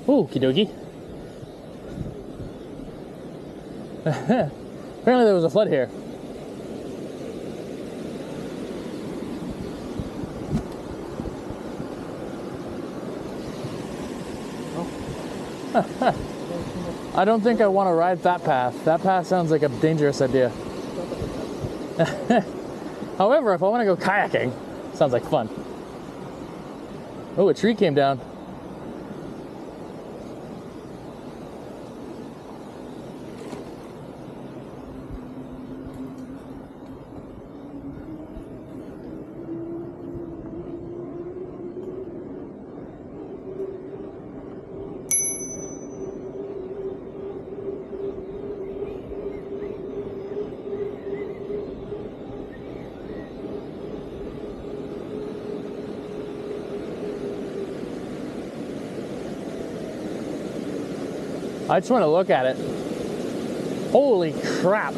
Okie dokie. Apparently there was a flood here. I don't think I want to ride that path. That path sounds like a dangerous idea. However, if I want to go kayaking, sounds like fun. Oh, a tree came down. I just want to look at it. Holy crap.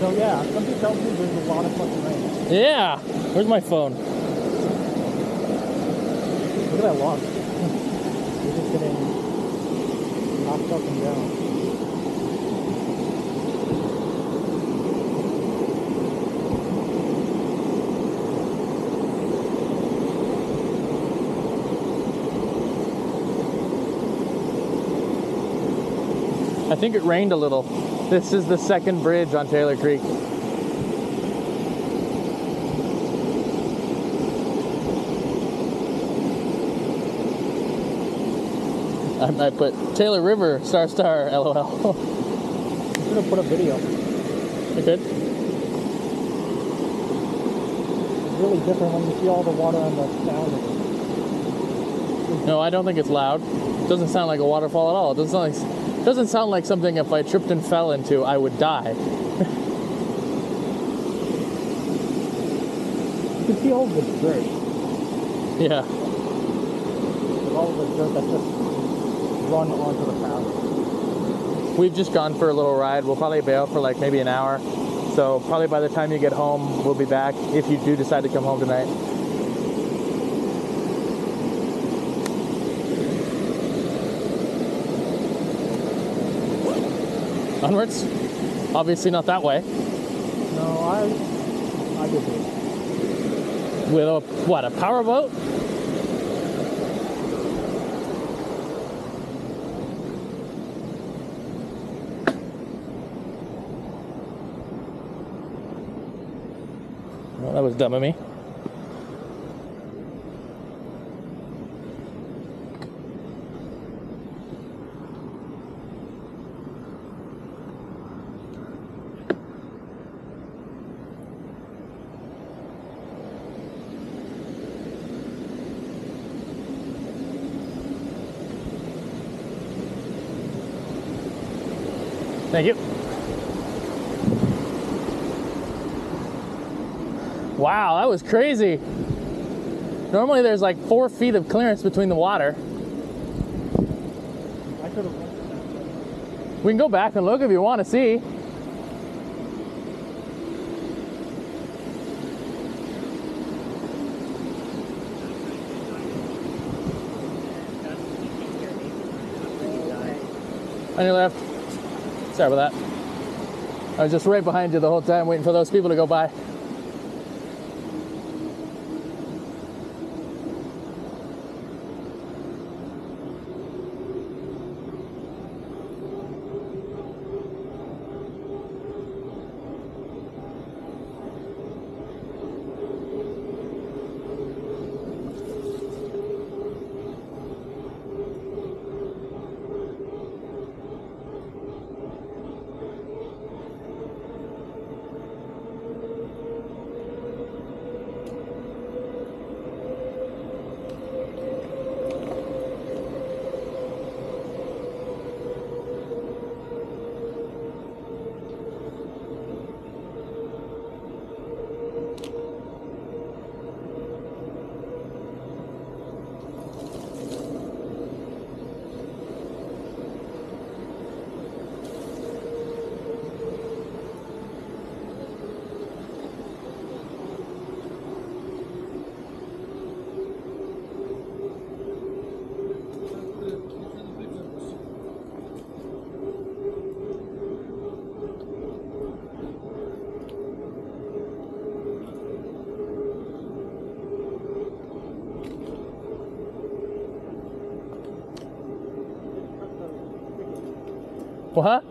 So yeah, somebody tells me there's a lot of fucking rain. Yeah. Where's my phone? Look at that log. You're just getting knocked up and down. I think it rained a little. This is the second bridge on Taylor Creek. I put Taylor River star LOL. I'm gonna put a video. You could? It's really different when you see all the water and the sound of it. No, I don't think it's loud. It doesn't sound like a waterfall at all. It doesn't sound like something if I tripped and fell into, I would die. You can see all of the dirt. Yeah. All of the dirt that just run onto the path. We've just gone for a little ride. We'll probably bail for like maybe an hour. So probably by the time you get home, we'll be back if you do decide to come home tonight. Onwards? Obviously not that way. No, I did it. With a, what, a powerboat? Well, that was dumb of me. Thank you. Wow, that was crazy. Normally there's like 4 feet of clearance between the water. I could have went to that. We can go back and look if you want to see. On your left. Sorry about that. I was just right behind you the whole time waiting for those people to go by. What?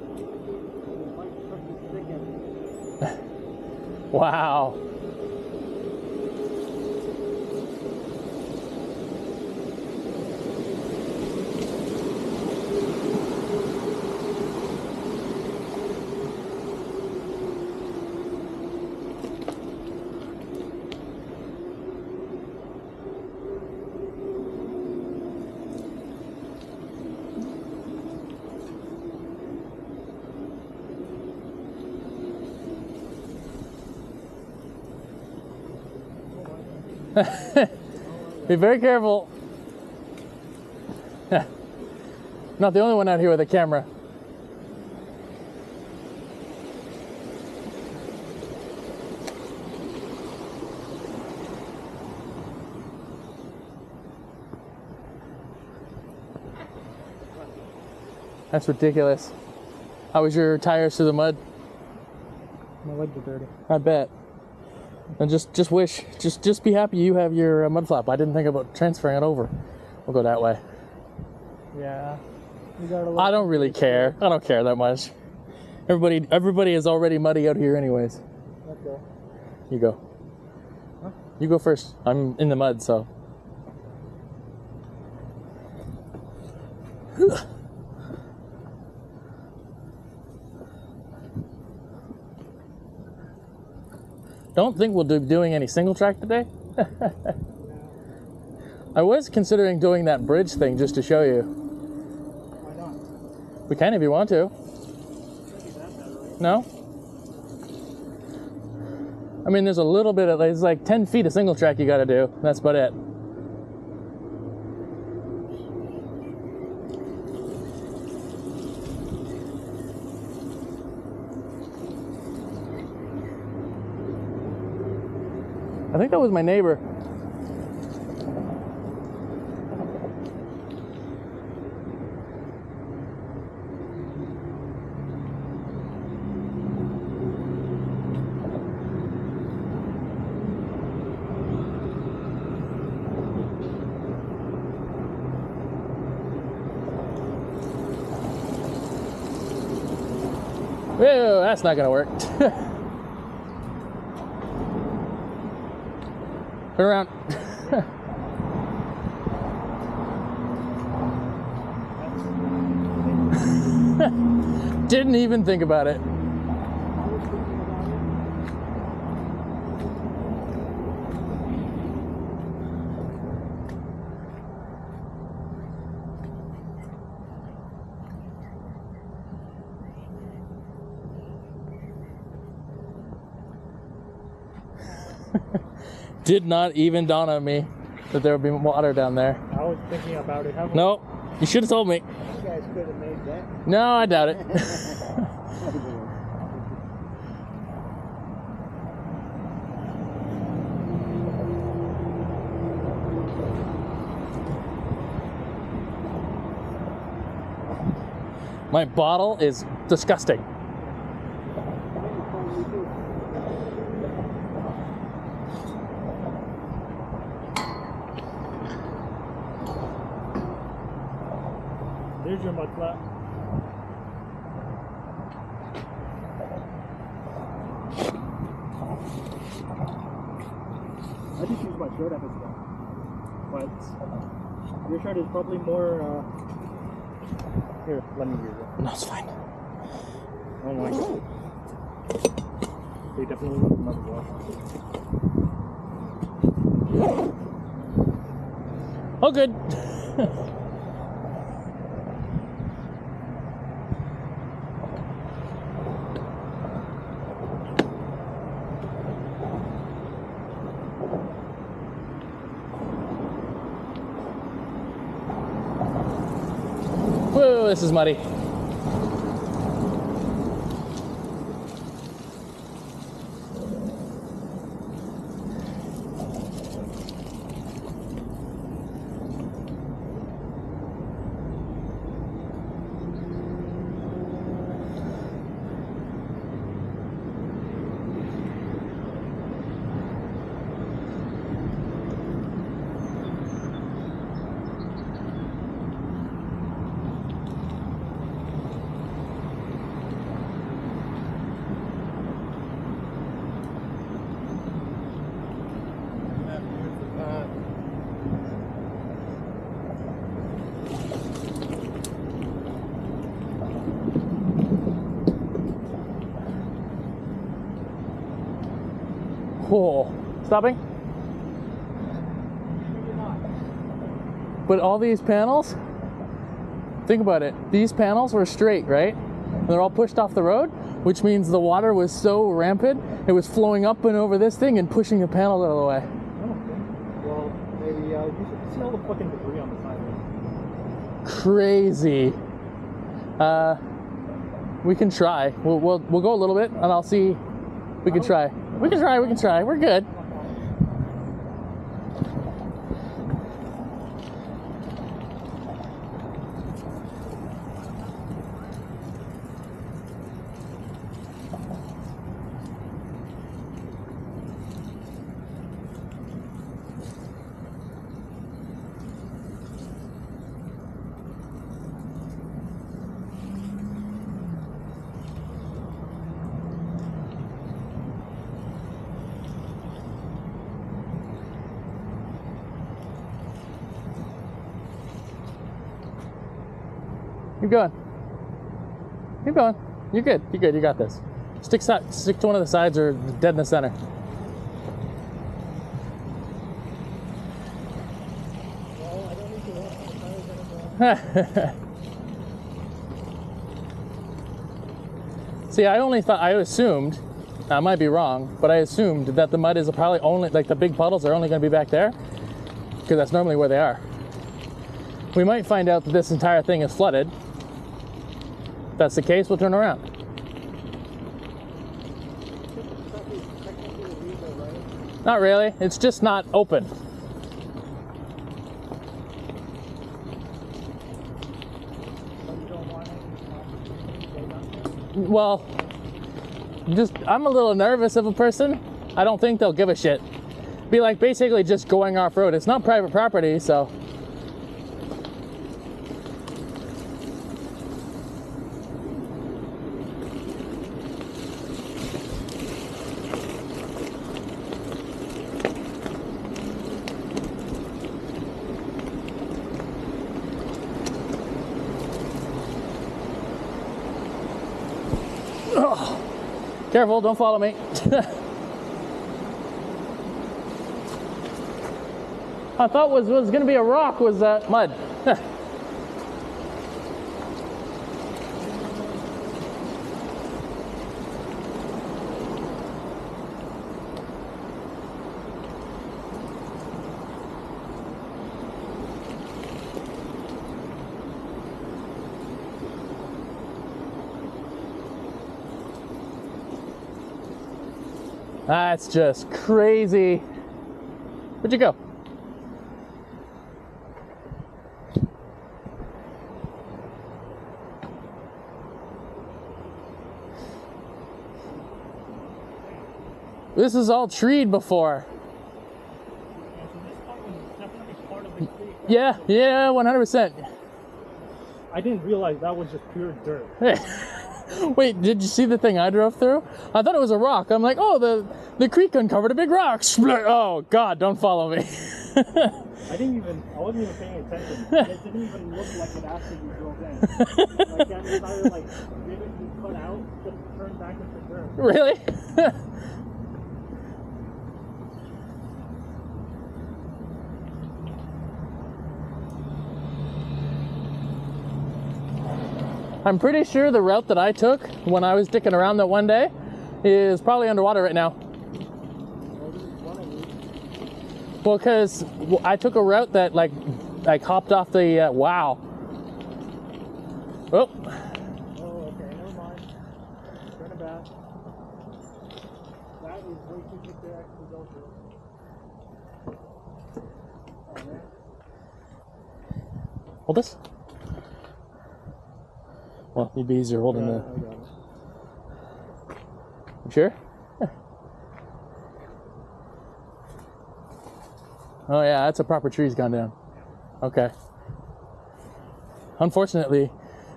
Wow. Be very careful. Not the only one out here with a camera. That's ridiculous. How was your tires through the mud? My legs are dirty. I bet. And just wish, just be happy you have your mud flap. I didn't think about transferring it over. We'll go that way. Yeah. You got a I don't really care. I don't care that much. Everybody is already muddy out here anyways. Let's go. You go. Huh? You go first. I'm in the mud, so. Don't think we'll be doing any single track today. I was considering doing that bridge thing just to show you. Why not? We can if you want to. No? I mean, there's a little bit of, it's like 10 feet of single track you gotta do. That's about it. I think that was my neighbor. Whoa, that's not gonna work. Turn around. Didn't even think about it. Did not even dawn on me that there would be water down there. I was thinking about it. No, you should have told me. You guys could have made that. No, I doubt it. My bottle is disgusting. There's your mud flap. I just use my shirt as well. But your shirt is probably more, here, let me use it. No, it's fine. Oh my god. They definitely need another wash. Oh, good. Whoa, this is muddy. Whoa. Stopping? Maybe not. But all these panels, think about it. These panels were straight, right? And they're all pushed off the road, which means the water was so rampant, it was flowing up and over this thing and pushing the panels out of the way. Well, maybe you should see all the fucking debris on the side. Crazy. We can try. We'll go a little bit, and I'll see. We can try. We can try. We're good. Keep going. Keep going. You're good. You're good. You got this. Stick to one of the sides or dead in the center. Well, I don't need to walk on the tires anymore. See, I assumed, I might be wrong, but I assumed that the mud is probably only, like the big puddles are only going to be back there, because that's normally where they are. We might find out that this entire thing is flooded. If that's the case, we'll turn around. Not really, it's just not open. Well, I'm a little nervous of a person. I don't think they'll give a shit. Be like basically just going off-road. It's not private property, so. Oh, careful, don't follow me. I thought was going to be a rock was mud. That's just crazy. Where'd you go? This is all treed before. Yeah, 100%. I didn't realize that was just pure dirt. Wait, did you see the thing I drove through? I thought it was a rock. I'm like, oh, the creek uncovered a big rock. Oh, God, don't follow me. I wasn't even paying attention. It didn't even look like it after we drove in. Like, that entire, like, ribbon we cut out just turned back into dirt. Really? I'm pretty sure the route that I took when I was dicking around that one day is probably underwater right now. Well, because I took a route that like hopped off the, wow. Oh. Oh, okay, never mind. Turn it back. That is way too big to actually go through. Oh, man. Hold this. Well, it'd be easier holding the. I got it. You sure? Yeah. Oh yeah, that's a proper tree's gone down. Okay. Unfortunately,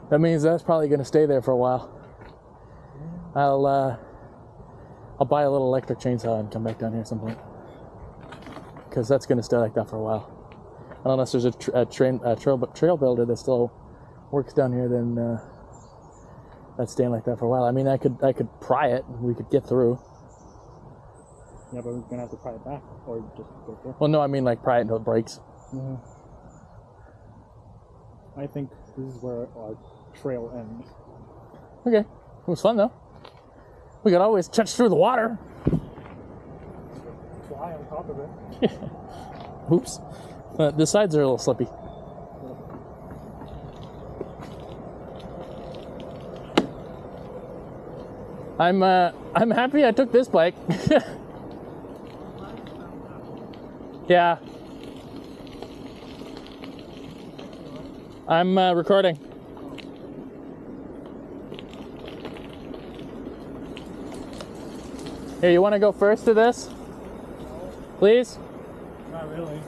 that means that's probably going to stay there for a while. I'll buy a little electric chainsaw and come back down here at some point, because that's going to stay like that for a while. Unless there's a trail builder that still works down here, then that's staying like that for a while. I mean, I could pry it and we could get through. Yeah, but we're gonna have to pry it back, or just go through. Well, no, I mean like pry it until it breaks. Mm-hmm. I think this is where our trail ends. Okay, it was fun though. We could always touch through the water. Fly on top of it. Oops. The sides are a little slippy. I'm happy I took this bike. Yeah. I'm recording. Here, you want to go first to this? Please? Not really.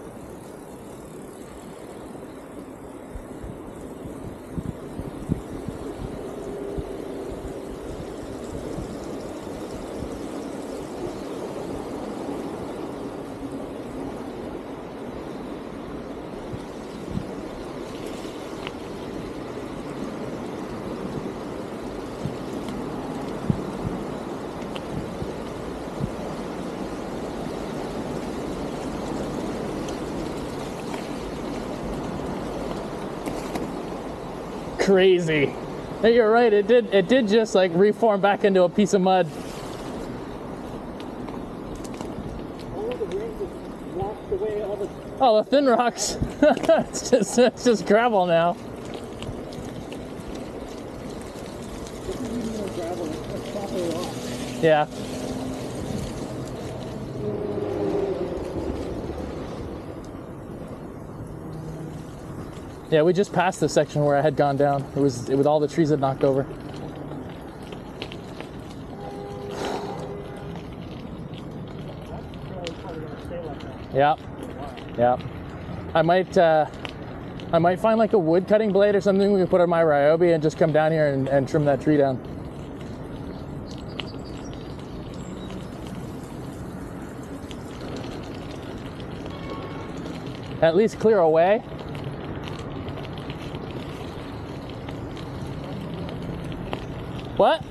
Crazy. Hey, you're right. It did just like reform back into a piece of mud. All of the rain just washed away all the... Oh, the thin rocks. it's just gravel now. This is even more gravel. It's properly off. Yeah. Yeah, we just passed the section where I had gone down. It was all the trees had knocked over. Yeah. Yeah. I might find like a wood cutting blade or something we can put on my Ryobi and just come down here and trim that tree down. At least clear away. What?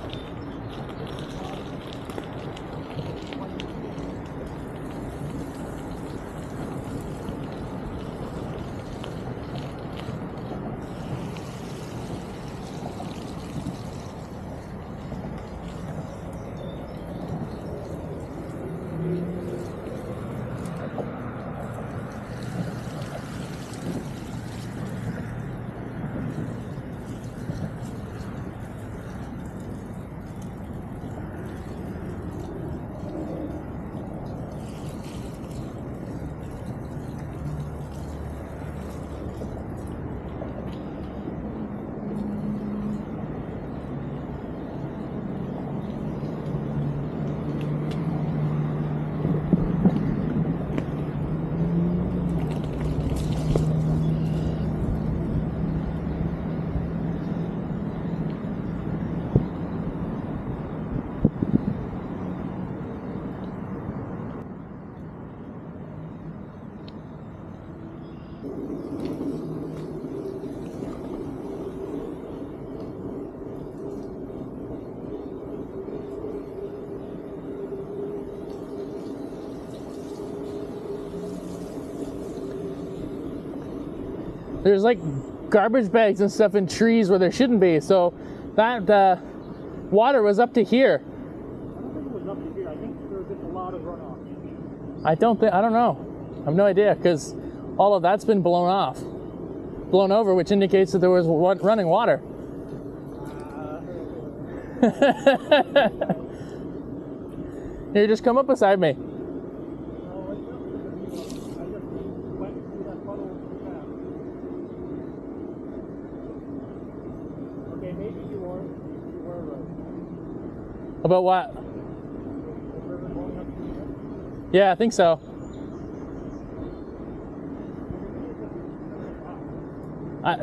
There's like garbage bags and stuff in trees where there shouldn't be, so that water was up to here. I don't think it was up to here. I think there was just a lot of runoff. I don't know. I have no idea, because all of that's been blown over, which indicates that there was running water. Here, just come up beside me. About what? Yeah, I think so.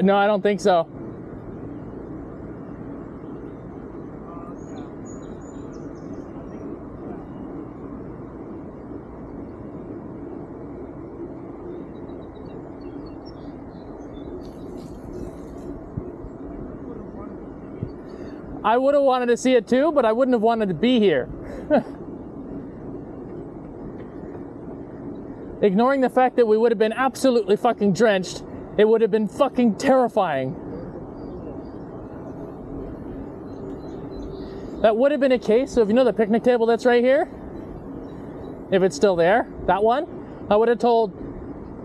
No, I don't think so. I would have wanted to see it too, but I wouldn't have wanted to be here. ignoring the fact that we would have been absolutely fucking drenched, it would have been fucking terrifying. That would have been a case of, you know the picnic table that's right here? If it's still there, that one, I would have told,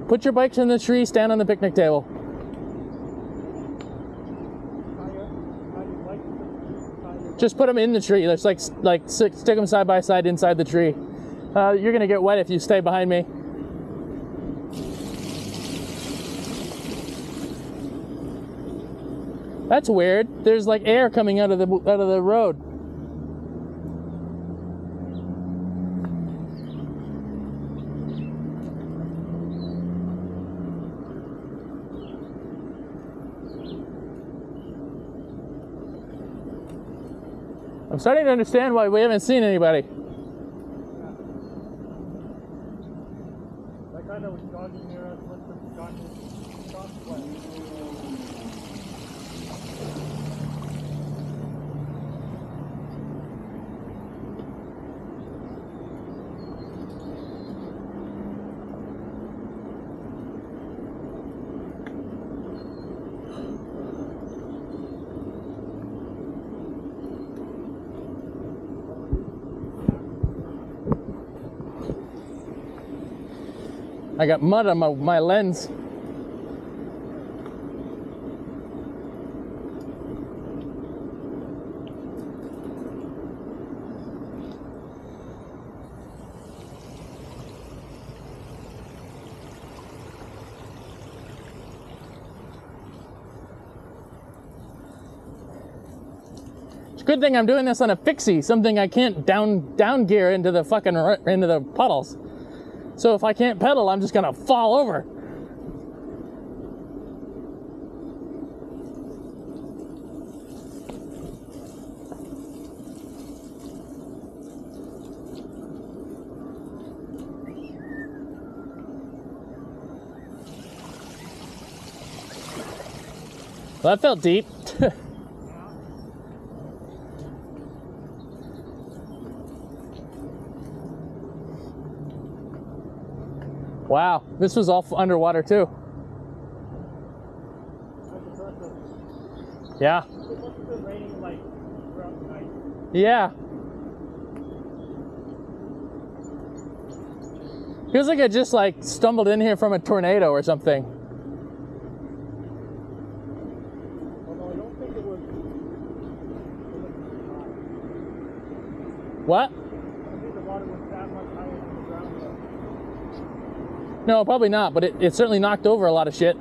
put your bikes in the tree, stand on the picnic table. Just put them in the tree. Let's like stick them side by side inside the tree. You're gonna get wet if you stay behind me. That's weird. There's like air coming out of the road. I'm starting to understand why we haven't seen anybody. That guy that was jogging near us must have gotten his socks wet. I got mud on my lens. It's a good thing I'm doing this on a fixie, something I can't down gear into the fucking into the puddles. So if I can't pedal, I'm just gonna fall over. Well, that felt deep. Wow, this was all underwater too. Yeah. It must have been raining like throughout the night. Yeah. Feels like I just like stumbled in here from a tornado or something. Although I don't think it was What? I don't think the water was that much higher than the ground level. No, probably not, but it certainly knocked over a lot of shit.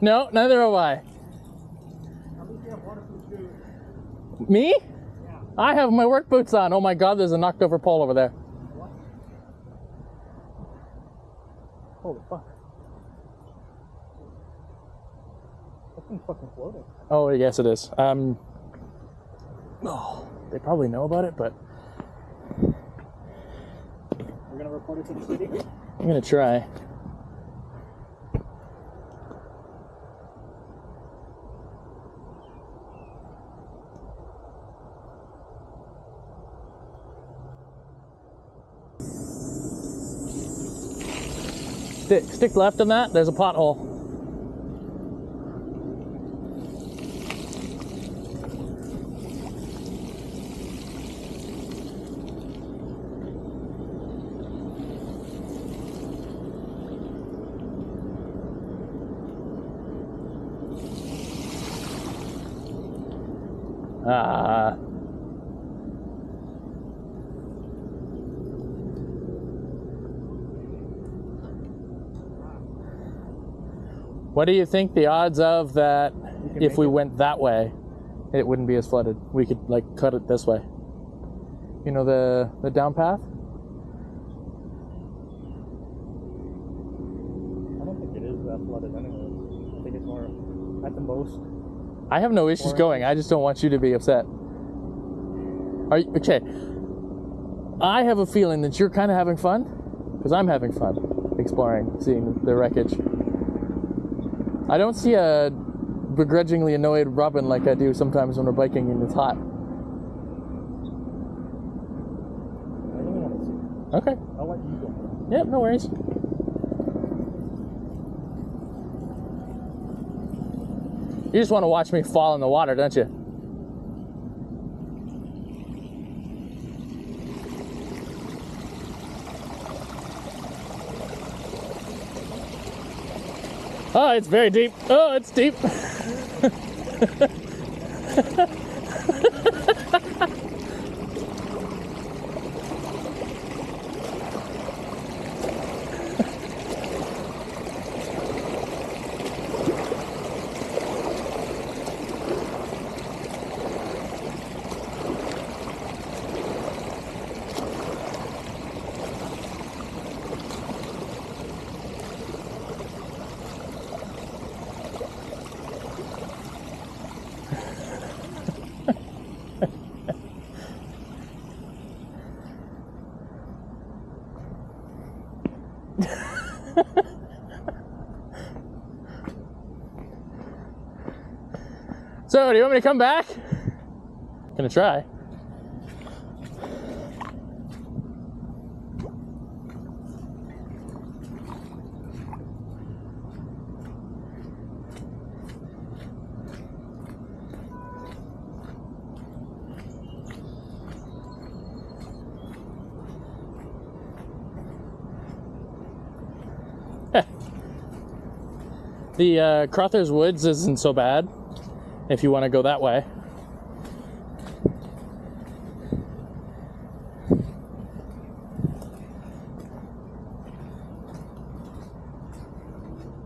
No, neither have I. At least you have waterproof shoes. Me? Yeah. I have my work boots on. Oh my god, there's a knocked over pole over there. What? Holy fuck. That thing's fucking floating. Oh, yes it is. Oh, they probably know about it, but We're gonna report it to the city. I'm gonna try. Stick left on that, there's a pothole. What do you think the odds of that if we went that way, it wouldn't be as flooded? We could like cut it this way. You know, the down path? I don't think it is that flooded anyway. I think it's more at the most. I have no issues going. I just don't want you to be upset. Are you, okay. I have a feeling that you're kind of having fun, because I'm having fun exploring, seeing the wreckage. I don't see a begrudgingly annoyed Robin like I do sometimes when we're biking and it's hot. I don't want to see. Okay. I'll let you go. Yep, no worries. You just want to watch me fall in the water, don't you? Oh, it's very deep. Oh, it's deep. So, do you want me to come back? Gonna try. The Crother's Woods isn't so bad if you want to go that way.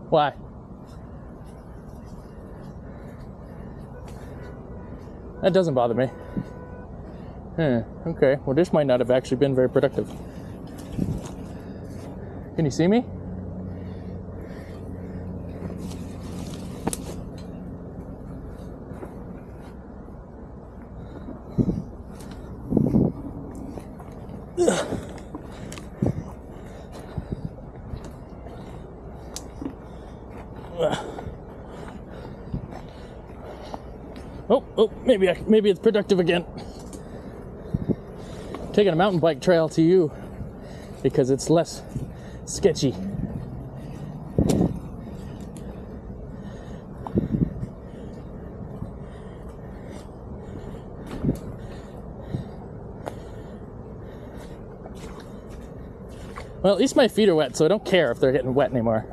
Why? That doesn't bother me. Okay, well this might not have actually been very productive. Can you see me? Oh, maybe it's productive again. Taking a mountain bike trail to you because it's less sketchy. Well, at least my feet are wet, so I don't care if they're getting wet anymore.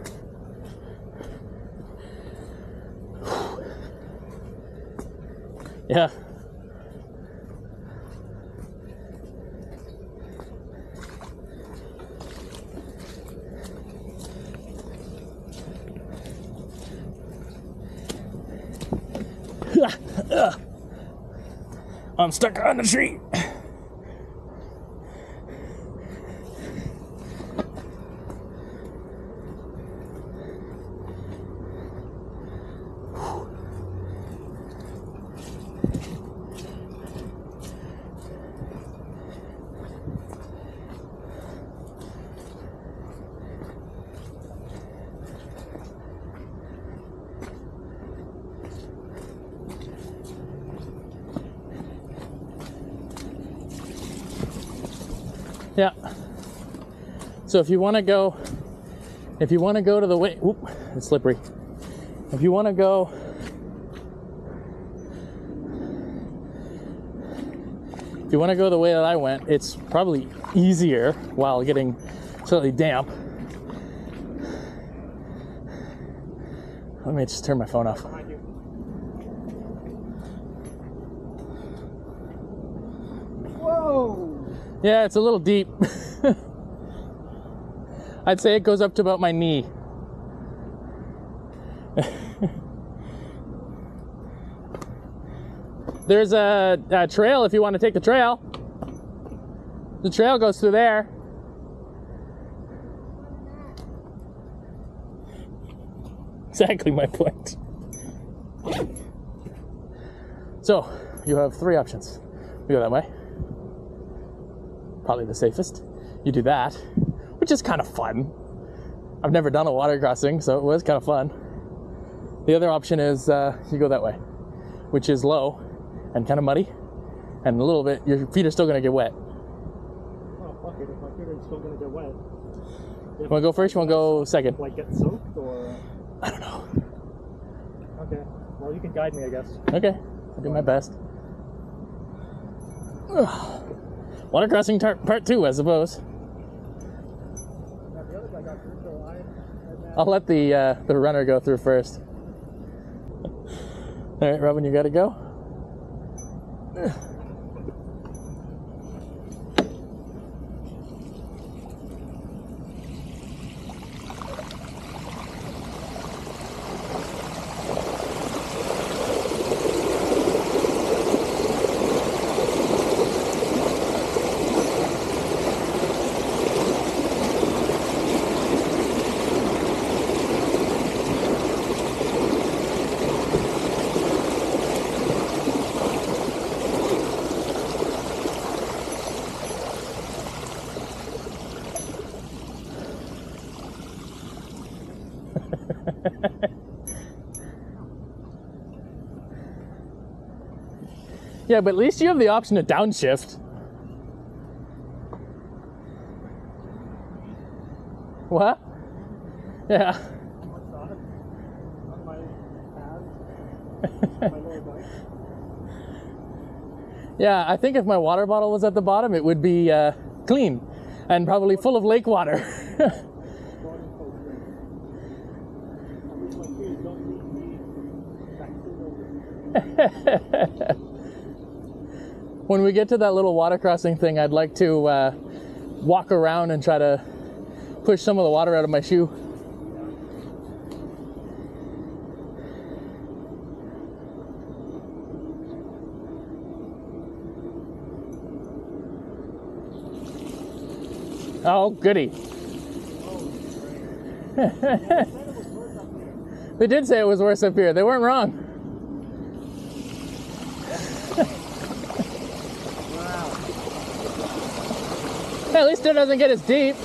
Yeah. I'm stuck on the tree. Yeah. So if you want to go to the way, whoop, it's slippery. If you want to go, the way that I went, it's probably easier while getting slightly damp. Let me just turn my phone off. Yeah, it's a little deep. I'd say it goes up to about my knee. There's a trail if you want to take the trail. The trail goes through there. Exactly my point. So, you have 3 options. You go that way. Probably the safest. You do that, which is kind of fun. I've never done a water crossing, so it was kind of fun. The other option is you go that way, which is low and kind of muddy, and a little bit, your feet are still going to get wet. Oh, fuck it. If my feet are still going to get wet. You want to go first? You want to go second? Like get soaked, or? I don't know. Okay. Well, you can guide me, I guess. Okay. I'll do my best. Ugh. Water crossing part 2, I suppose. I'll let the runner go through first. All right, Robin, you got to go. Yeah, but at least you have the option to downshift. What? Yeah. Yeah, I think if my water bottle was at the bottom, it would be clean and probably full of lake water. When we get to that little water crossing thing, I'd like to walk around and try to push some of the water out of my shoe. Oh, goody. They did say it was worse up here. They weren't wrong. At least it doesn't get as deep.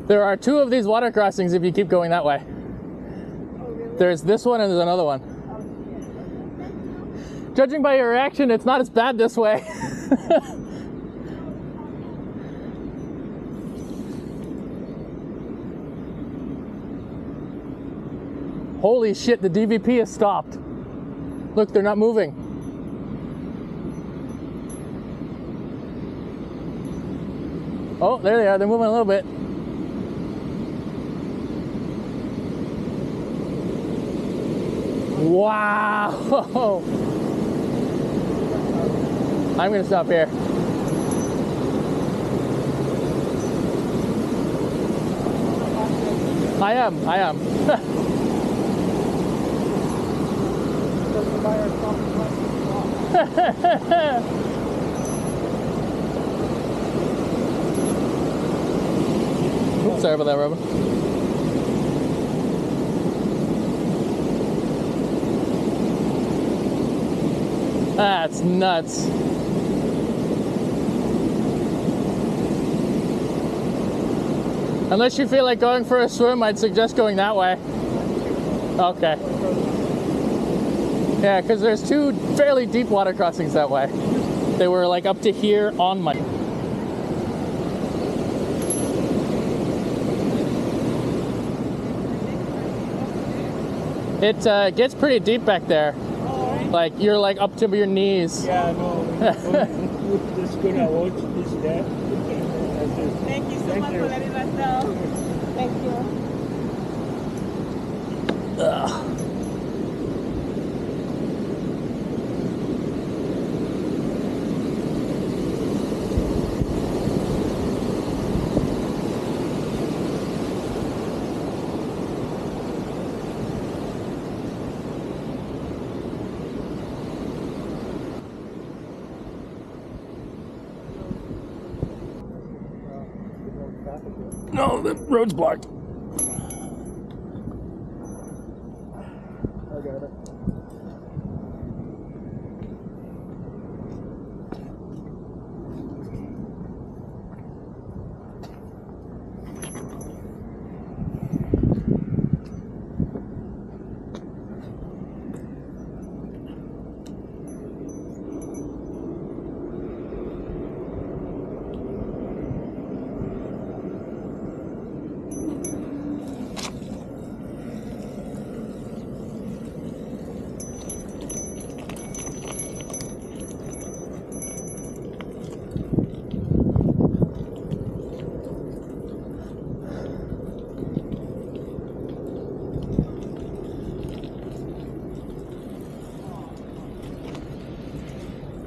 There are 2 of these water crossings if you keep going that way. Oh, really? There's this one and there's another one. Oh, yeah. Judging by your reaction, it's not as bad this way. Holy shit, the DVP has stopped. Look, they're not moving. Oh, there they are. They're moving a little bit. Wow! I'm gonna stop here. I am. Oops, sorry about that, Robin. That's nuts. Unless you feel like going for a swim, I'd suggest going that way. Okay. Yeah, because there's 2 fairly deep water crossings that way. They were like up to here on my... It gets pretty deep back there. Oh, right? Like you're like up to your knees. Yeah, no. This good I watch this that. Thank you so much for letting us know. Thank you. Ugh. No, the road's blocked. I got it.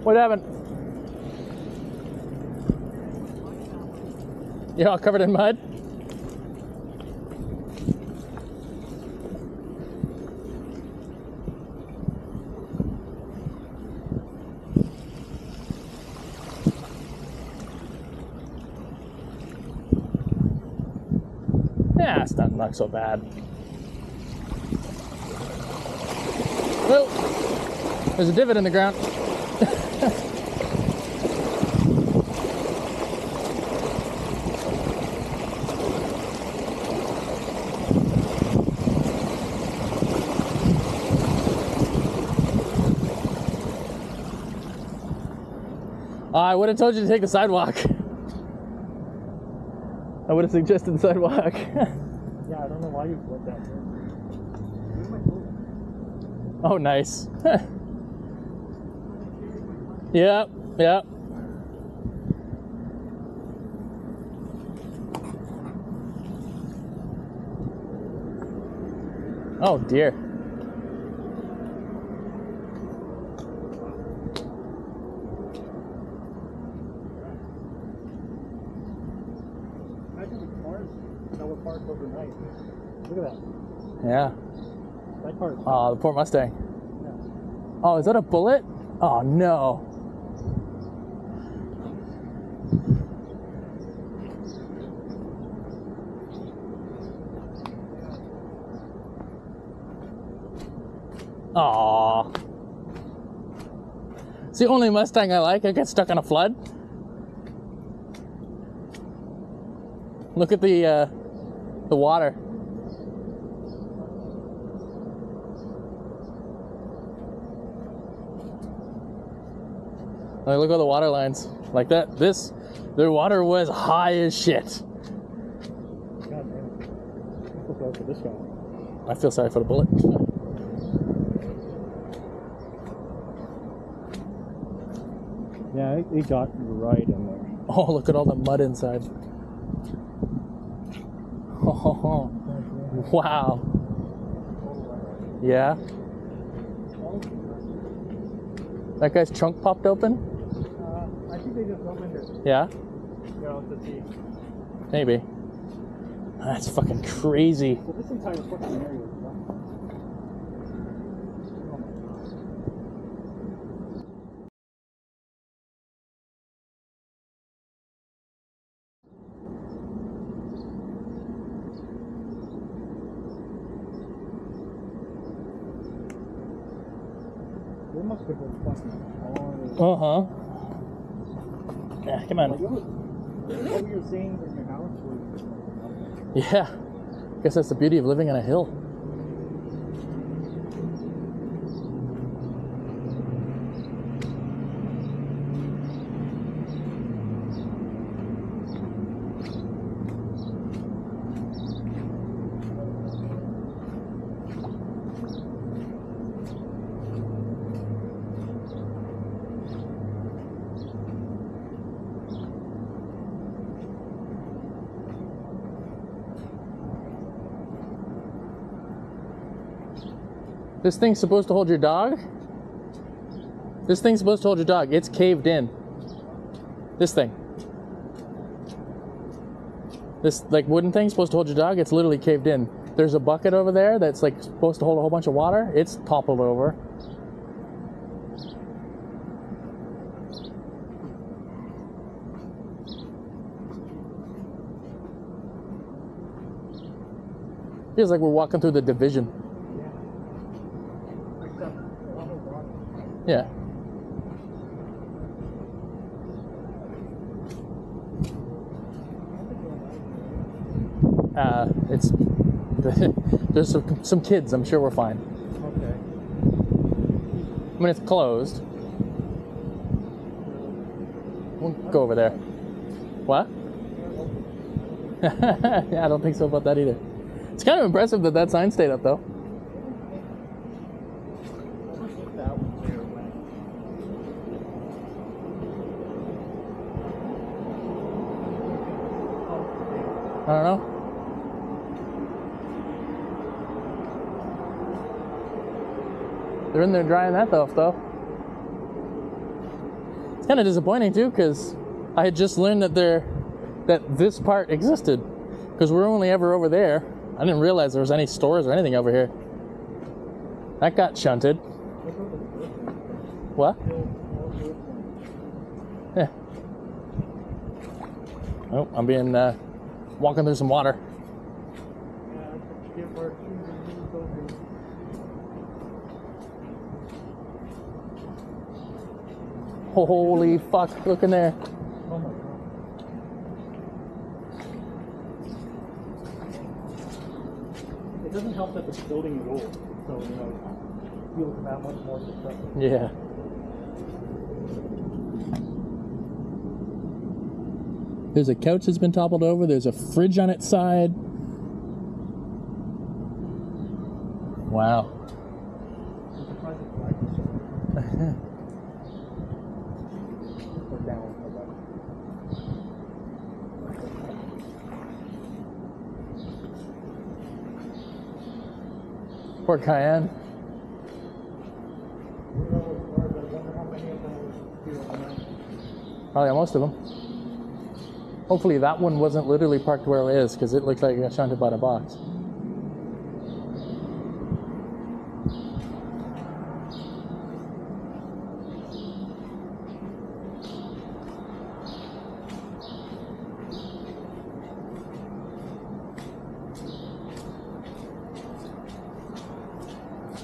What happened? You're all covered in mud? Yeah, it's not so bad. Oh, there's a divot in the ground. I would have told you to take the sidewalk. I would have suggested the sidewalk. Yeah, I don't know why you went that way. Where's my phone? Oh, nice. Yep, yep. Oh dear. Imagine the cars that were parked overnight. Look at that. Yeah. That car is Oh, the poor Mustang. yeah. Oh, is that a bullet? Oh no. Aww. It's the only Mustang I like. I get stuck in a flood. Look at the water. Like, look at the water lines. Like that. Their water was high as shit. God damn. I feel sorry for this guy. I feel sorry for the bullet. Yeah, he got right in there. Oh, look at all the mud inside. Oh, wow. Yeah. That guy's trunk popped open? I think they just opened it. Yeah? You know, to see. Maybe. That's fucking crazy. So this entire fucking area is done. They must have been fucking hard. Yeah, come on. What we were seeing in your house was Yeah. Guess that's the beauty of living on a hill. This thing's supposed to hold your dog? This thing's supposed to hold your dog. It's caved in. This thing. This like wooden thing's supposed to hold your dog. It's literally caved in. There's a bucket over there that's like supposed to hold a whole bunch of water. It's toppled over. Feels like we're walking through the division. Yeah. It's there's some kids. I'm sure we're fine. Okay. I mean, it's closed. We'll go over there. What? Yeah, I don't think so about that either. It's kind of impressive that that sign stayed up, though. I don't know. They're in there drying that off, though. It's kind of disappointing too, because I had just learned that this part existed, because we're only ever over there. I didn't realize there was any stores or anything over here. That got shunted. What? Yeah. Oh, I'm being walking through some water. Holy fuck, look in there. Oh my god. It doesn't help that the building is old, so you know, it feels that much more destructive. Yeah. There's a couch that's been toppled over. There's a fridge on its side. Wow. I'm surprised it's like this. Or down, Port Cayenne. Probably most of them. Hopefully that one wasn't literally parked where it is, because it looked like it got shunted by the box.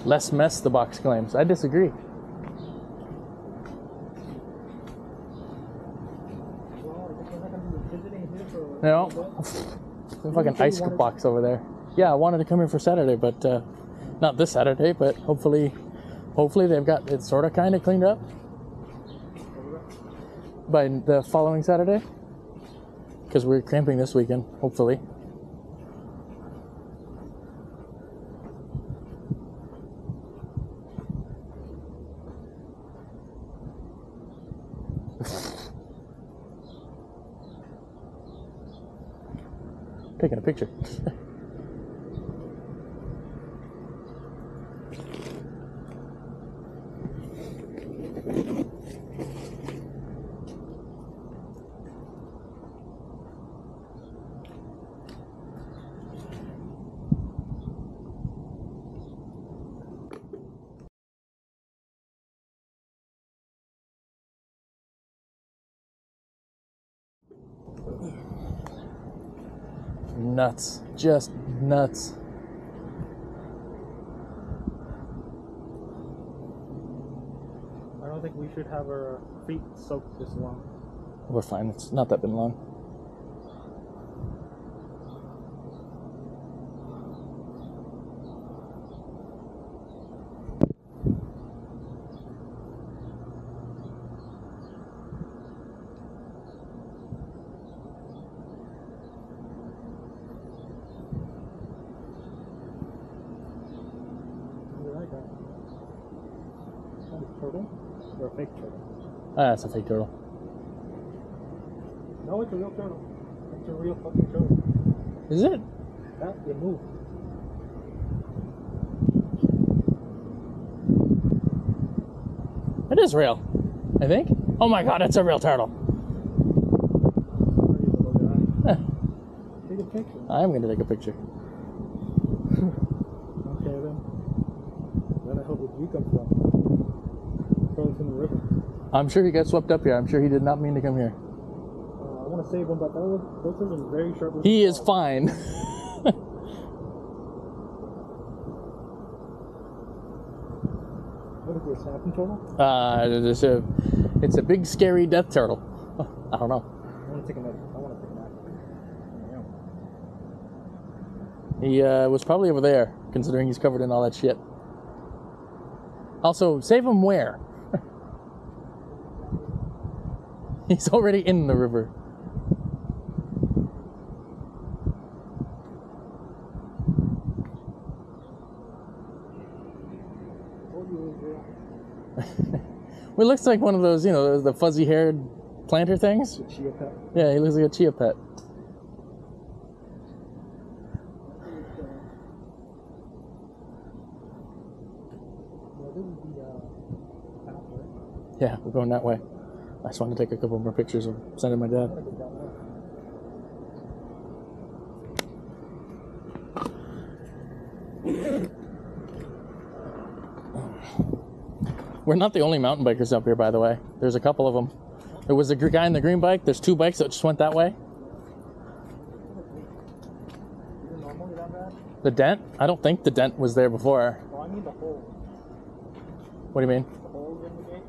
Less mess, the box claims. I disagree. You know, some fucking ice box over there. Yeah, I wanted to come here for Saturday, but not this Saturday, but hopefully they've got it sort of kind of cleaned up by the following Saturday, because we're camping this weekend, hopefully. Taking a picture. Nuts. Just nuts. I don't think we should have our feet soaked this long. We're fine. It's not that been long. Turtle? Or a fake turtle? Ah, that's a fake turtle. No, it's a real turtle. It's a real fucking turtle. Is it? Yeah, it moved. It is real, I think. Oh my god, it's a real turtle. Take a picture. I'm gonna take a picture. Okay then. Where the hell did you come from? Probably from the river. I'm sure he got swept up here. I'm sure he did not mean to come here. I want to save him, but those are some very sharp. He is fine. What is this? Snapping turtle? It's a big, scary death turtle. I don't know. I want to take a nap. He was probably over there, considering he's covered in all that shit. Also, save him where? He's already in the river. Well, he looks like one of those, you know, the fuzzy-haired planter things. Chia pet. Yeah, he looks like a chia pet. Yeah, we're going that way. I just want to take a couple more pictures of sending my dad. We're not the only mountain bikers up here, by the way. There's a couple of them. There was a guy in the green bike. There's 2 bikes that just went that way. The dent? I don't think the dent was there before. Well, I mean the hole. What do you mean? The holes in the gate?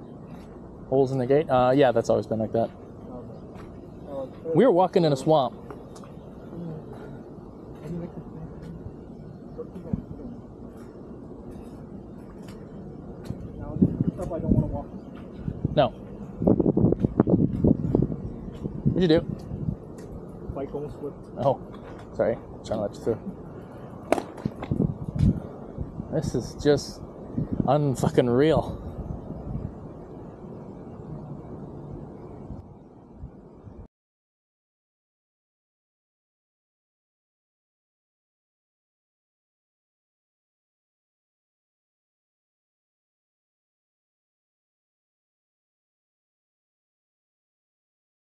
Holes in the gate? Yeah, that's always been like that. Okay. We were walking in a swamp. Stuff I don't want to walk. No. What'd you do? Bike almost flipped. Oh, sorry. Trying to let you through. This is just unfucking real.